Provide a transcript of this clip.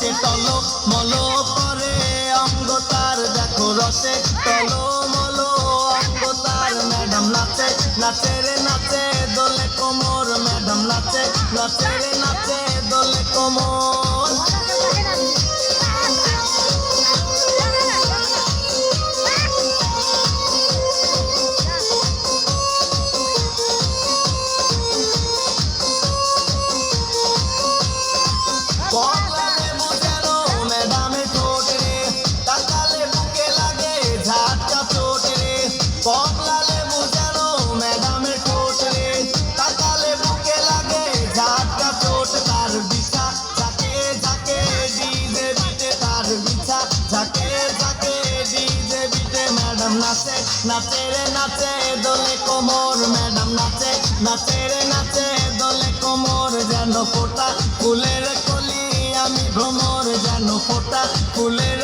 রসে টলো মলো করে অঙ্গ তার দেখো রসে টলো মলো অঙ্গ তার ম্যাডাম নাচে নাচে রে নাচে দোলে কোমর ম্যাডাম নাচে নাচে রে নাচে দোলে কোমর কমলা লেবু যেন ম্যাডামের ঠোঁট রে তাকালে বুকে লাগে ঝাটকা চোট রে কমলা লেবু যেন ম্যাডামের ঠোঁট রে তাকালে বুকে লাগে ঝাটকা চোট তার বিছা ঝাঁকে ঝাঁকে ডিজে বিটে তার বিছা ঝাঁকে ঝাঁকে ডিজে বিটে ম্যাডাম নাচে নাচে রে নাচে দোলে কোমর ম্যাডাম নাচে নাচে রে নাচে দোলে কোমর যেন ফোটা ফুলের কলি আমি ভ্রমর যেন ফোটা ফুলের